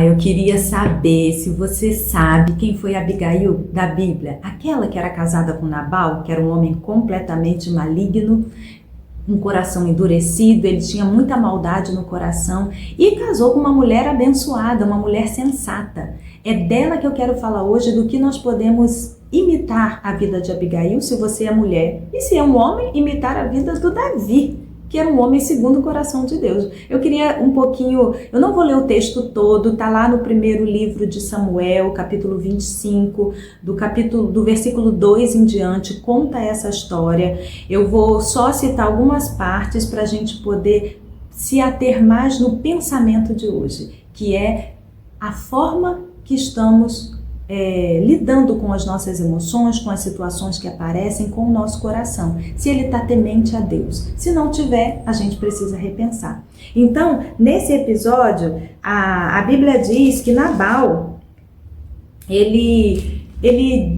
eu queria saber se você sabe quem foi Abigail da Bíblia. Aquela que era casada com Nabal, que era um homem completamente maligno, um coração endurecido, ele tinha muita maldade no coração e casou com uma mulher abençoada, uma mulher sensata. É dela que eu quero falar hoje, do que nós podemos imitar a vida de Abigail, se você é mulher, e se é um homem, imitar a vida do Davi, que era um homem segundo o coração de Deus. Eu queria um pouquinho, eu não vou ler o texto todo, tá lá no primeiro livro de Samuel, capítulo 25, do versículo 2 em diante, conta essa história. Eu vou só citar algumas partes para a gente poder se ater mais no pensamento de hoje, que é a forma que estamos lidando com as nossas emoções, com as situações que aparecem, com o nosso coração, se ele está temente a Deus. Se não tiver, a gente precisa repensar. Então, nesse episódio, a Bíblia diz que Nabal, ele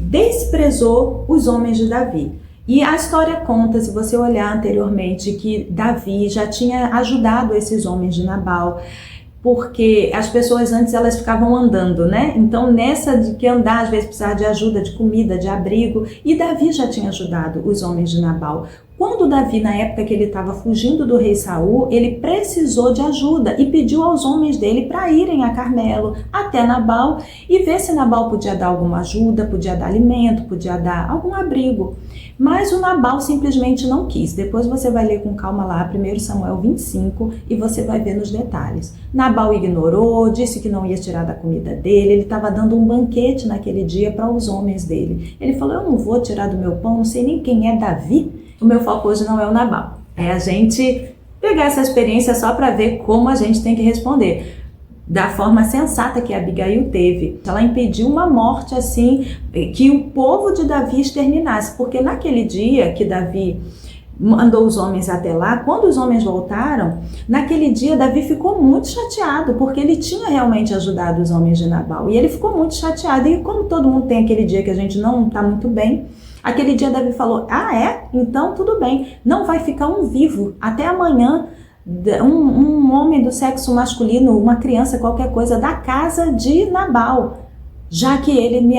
desprezou os homens de Davi. E a história conta, se você olhar anteriormente, que Davi já tinha ajudado esses homens de Nabal, porque as pessoas antes elas ficavam andando, né? Então nessa de que andar às vezes precisava de ajuda, de comida, de abrigo, e Davi já tinha ajudado os homens de Nabal. Quando Davi, na época que ele estava fugindo do rei Saul, ele precisou de ajuda e pediu aos homens dele para irem a Carmelo até Nabal e ver se Nabal podia dar alguma ajuda, podia dar alimento, podia dar algum abrigo. Mas o Nabal simplesmente não quis. Depois você vai ler com calma lá 1 Samuel 25 e você vai ver nos detalhes. Nabal ignorou, disse que não ia tirar da comida dele, ele estava dando um banquete naquele dia para os homens dele. Ele falou, eu não vou tirar do meu pão, não sei nem quem é Davi. O meu foco hoje não é o Nabal, é a gente pegar essa experiência só para ver como a gente tem que responder. Da forma sensata que Abigail teve. Ela impediu uma morte assim, que o povo de Davi exterminasse, porque naquele dia que Davi mandou os homens até lá, quando os homens voltaram, naquele dia Davi ficou muito chateado, porque ele tinha realmente ajudado os homens de Nabal, e ele ficou muito chateado, e como todo mundo tem aquele dia que a gente não está muito bem, aquele dia Davi falou, então tudo bem, não vai ficar um vivo, até amanhã, um homem do sexo masculino, uma criança, qualquer coisa, da casa de Nabal, já que ele me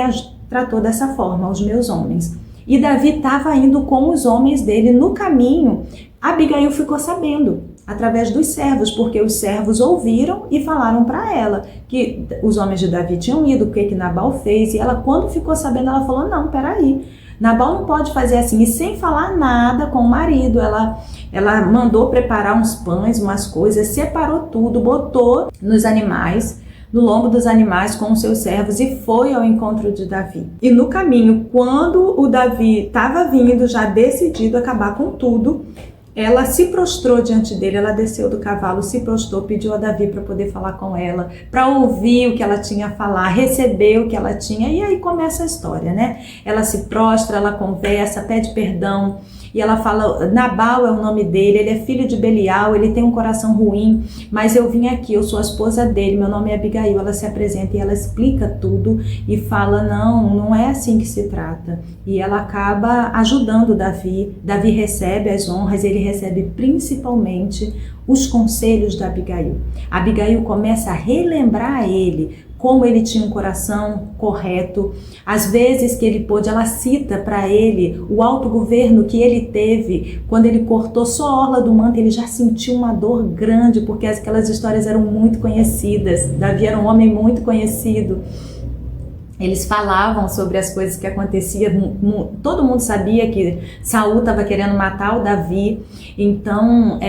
tratou dessa forma, os meus homens. E Davi estava indo com os homens dele no caminho. Abigail ficou sabendo, através dos servos, porque os servos ouviram e falaram para ela que os homens de Davi tinham ido, o que Nabal fez, e ela, quando ficou sabendo, ela falou, não, peraí, Nabal não pode fazer assim, e sem falar nada com o marido, ela mandou preparar uns pães, umas coisas, separou tudo, botou nos animais, no lombo dos animais com os seus servos e foi ao encontro de Davi. E no caminho, quando o Davi estava vindo, já decidido a acabar com tudo, ela se prostrou diante dele, ela desceu do cavalo, se prostrou, pediu a Davi para poder falar com ela, para ouvir o que ela tinha a falar, receber o que ela tinha, e aí começa a história, né? Ela se prostra, ela conversa, pede perdão, e ela fala, Nabal é o nome dele, ele é filho de Belial, ele tem um coração ruim, mas eu vim aqui, eu sou a esposa dele, meu nome é Abigail. Ela se apresenta e ela explica tudo e fala, não é assim que se trata. E ela acaba ajudando Davi. Davi recebe as honras, ele recebe principalmente os conselhos da Abigail. Abigail começa a relembrar a ele como ele tinha um coração correto. Às vezes que ele pôde, ela cita para ele o autogoverno que ele teve, quando ele cortou só a orla do manto, ele já sentiu uma dor grande, porque aquelas histórias eram muito conhecidas. Davi era um homem muito conhecido. Eles falavam sobre as coisas que aconteciam, todo mundo sabia que Saul estava querendo matar o Davi, então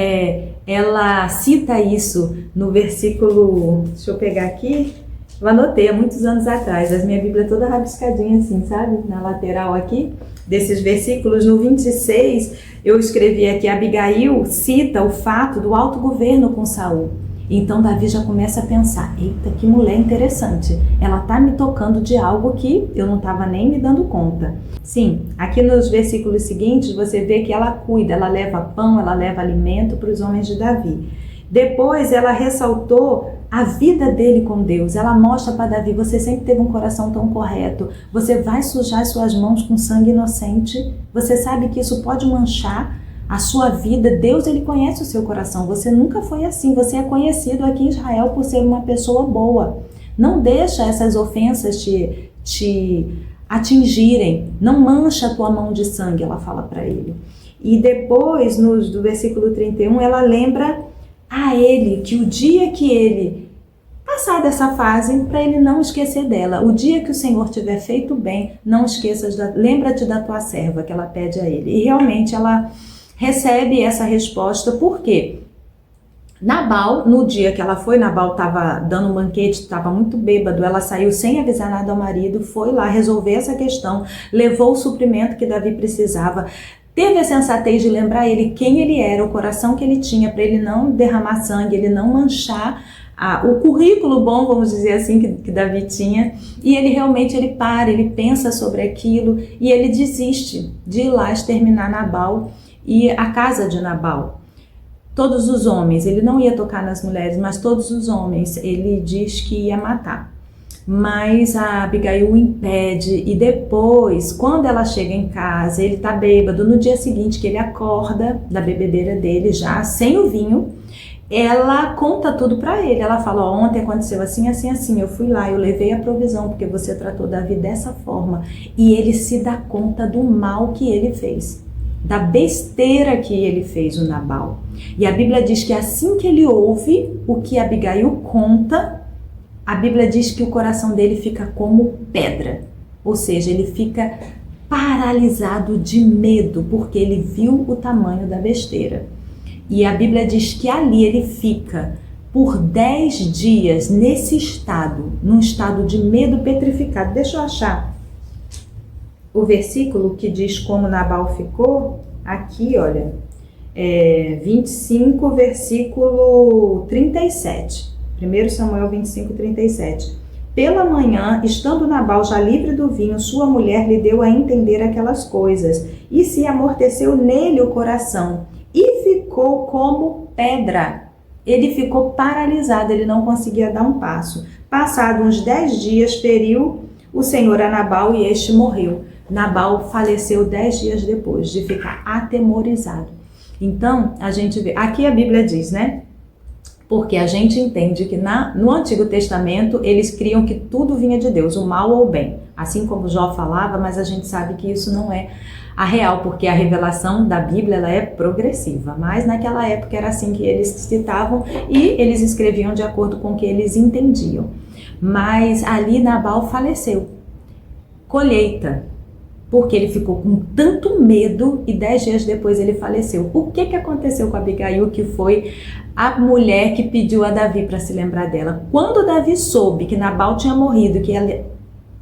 ela cita isso no versículo, deixa eu pegar aqui, eu anotei há muitos anos atrás, a minha Bíblia é toda rabiscadinha assim, sabe? Na lateral aqui, desses versículos, no 26, eu escrevi aqui, Abigail cita o fato do autogoverno com Saul. Então Davi já começa a pensar, eita, que mulher interessante, ela tá me tocando de algo que eu não estava nem me dando conta. Sim, aqui nos versículos seguintes você vê que ela cuida, ela leva pão, ela leva alimento para os homens de Davi. Depois ela ressaltou a vida dele com Deus, ela mostra para Davi, você sempre teve um coração tão correto, você vai sujar suas mãos com sangue inocente, você sabe que isso pode manchar a sua vida, Deus ele conhece o seu coração, você nunca foi assim, você é conhecido aqui em Israel por ser uma pessoa boa, Não deixa essas ofensas te atingirem, não mancha a tua mão de sangue, ela fala para ele. E depois, do versículo 31, ela lembra a ele que o dia que ele passar dessa fase, para ele não esquecer dela, o dia que o Senhor tiver feito bem, não esqueças, lembra-te da tua serva, que ela pede a ele. E realmente ela recebe essa resposta, por quê? Nabal, no dia que ela foi, Nabal estava dando um banquete, estava muito bêbado, ela saiu sem avisar nada ao marido, foi lá resolver essa questão, levou o suprimento que Davi precisava, teve a sensatez de lembrar ele quem ele era, o coração que ele tinha, para ele não derramar sangue, ele não manchar o currículo bom, vamos dizer assim, que Davi tinha. E ele realmente ele pensa sobre aquilo e ele desiste de ir lá exterminar Nabal e a casa de Nabal. Todos os homens, ele não ia tocar nas mulheres, mas todos os homens, ele diz que ia matar. Mas a Abigail o impede e depois, quando ela chega em casa, ele tá bêbado, no dia seguinte que ele acorda da bebedeira dele já, sem o vinho, ela conta tudo para ele, ela fala, ontem aconteceu assim, assim, assim, eu fui lá, eu levei a provisão porque você tratou Davi dessa forma, e ele se dá conta do mal que ele fez, da besteira que ele fez, o Nabal. E a Bíblia diz que assim que ele ouve o que Abigail conta, a Bíblia diz que o coração dele fica como pedra, ou seja, ele fica paralisado de medo, porque ele viu o tamanho da besteira. E a Bíblia diz que ali ele fica por 10 dias nesse estado, num estado de medo petrificado. Deixa eu achar o versículo que diz como Nabal ficou. Aqui, olha, 25, versículo 37. 1 Samuel 25, 37. Pela manhã, estando Nabal já livre do vinho, sua mulher lhe deu a entender aquelas coisas, e se amorteceu nele o coração, e ficou como pedra. Ele ficou paralisado, ele não conseguia dar um passo. Passado uns 10 dias, feriu o Senhor a Nabal e este morreu. Nabal faleceu 10 dias depois de ficar atemorizado. Então, a gente vê, aqui a Bíblia diz, né? Porque a gente entende que no Antigo Testamento eles criam que tudo vinha de Deus, o mal ou o bem. Assim como Jó falava, mas a gente sabe que isso não é a real, porque a revelação da Bíblia ela é progressiva. Mas naquela época era assim que eles citavam e eles escreviam de acordo com o que eles entendiam. Mas ali Nabal faleceu. Colheita. Porque ele ficou com tanto medo e 10 dias depois ele faleceu. O que aconteceu com Abigail, que foi a mulher que pediu a Davi para se lembrar dela? Quando Davi soube que Nabal tinha morrido, que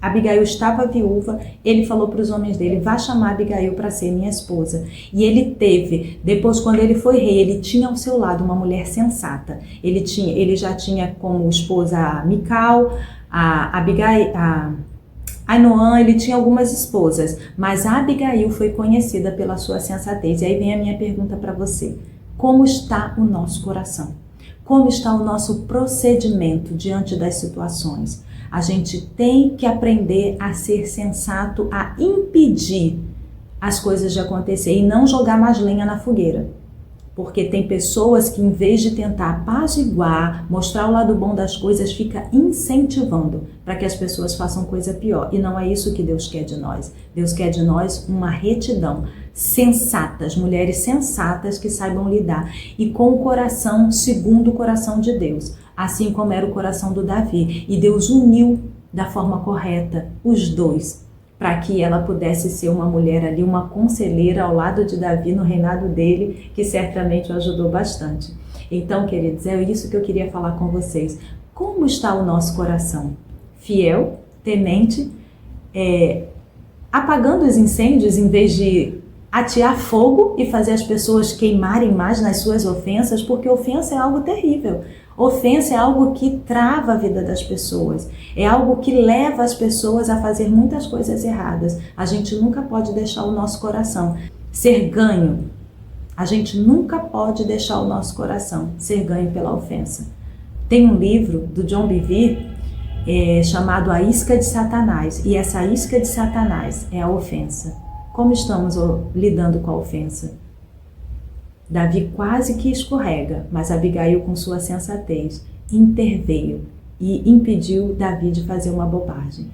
Abigail estava viúva, ele falou para os homens dele, vá chamar Abigail para ser minha esposa. E ele teve, depois quando ele foi rei, ele tinha ao seu lado uma mulher sensata. Ele já tinha como esposa a Mical, a Abigail, a Ainoã, ele tinha algumas esposas, mas a Abigail foi conhecida pela sua sensatez. E aí vem a minha pergunta para você. Como está o nosso coração? Como está o nosso procedimento diante das situações? A gente tem que aprender a ser sensato, a impedir as coisas de acontecer e não jogar mais lenha na fogueira. Porque tem pessoas que, em vez de tentar apaziguar, mostrar o lado bom das coisas, fica incentivando para que as pessoas façam coisa pior. E não é isso que Deus quer de nós. Deus quer de nós uma retidão, sensatas, mulheres sensatas que saibam lidar e com o coração segundo o coração de Deus, assim como era o coração do Davi. E Deus uniu da forma correta os dois, para que ela pudesse ser uma mulher ali, uma conselheira ao lado de Davi no reinado dele, que certamente o ajudou bastante. Então, queridos, é isso que eu queria falar com vocês. Como está o nosso coração? Fiel, temente, apagando os incêndios em vez de atear fogo e fazer as pessoas queimarem mais nas suas ofensas, porque ofensa é algo terrível. Ofensa é algo que trava a vida das pessoas, é algo que leva as pessoas a fazer muitas coisas erradas. A gente nunca pode deixar o nosso coração ser ganho. A gente nunca pode deixar o nosso coração ser ganho pela ofensa. Tem um livro do John Bevere chamado A Isca de Satanás, e essa isca de Satanás é a ofensa. Como estamos lidando com a ofensa? Davi quase que escorrega, mas Abigail, com sua sensatez, interveio e impediu Davi de fazer uma bobagem.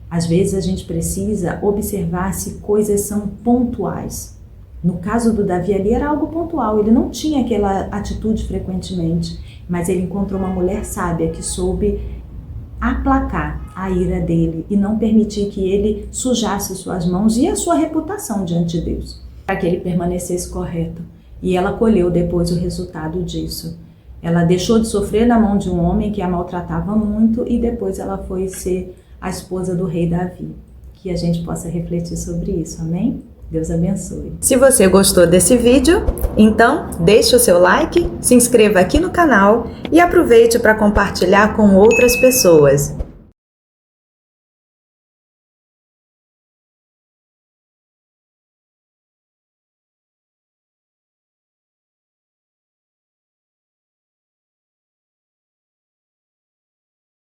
Às vezes a gente precisa observar se coisas são pontuais. No caso do Davi ali era algo pontual, ele não tinha aquela atitude frequentemente, mas ele encontrou uma mulher sábia que soube aplacar a ira dele e não permitir que ele sujasse suas mãos e a sua reputação diante de Deus, para que ele permanecesse correto. E ela colheu depois o resultado disso. Ela deixou de sofrer na mão de um homem que a maltratava muito e depois ela foi ser a esposa do rei Davi. Que a gente possa refletir sobre isso, amém? Deus abençoe. Se você gostou desse vídeo, então deixe o seu like, se inscreva aqui no canal e aproveite para compartilhar com outras pessoas.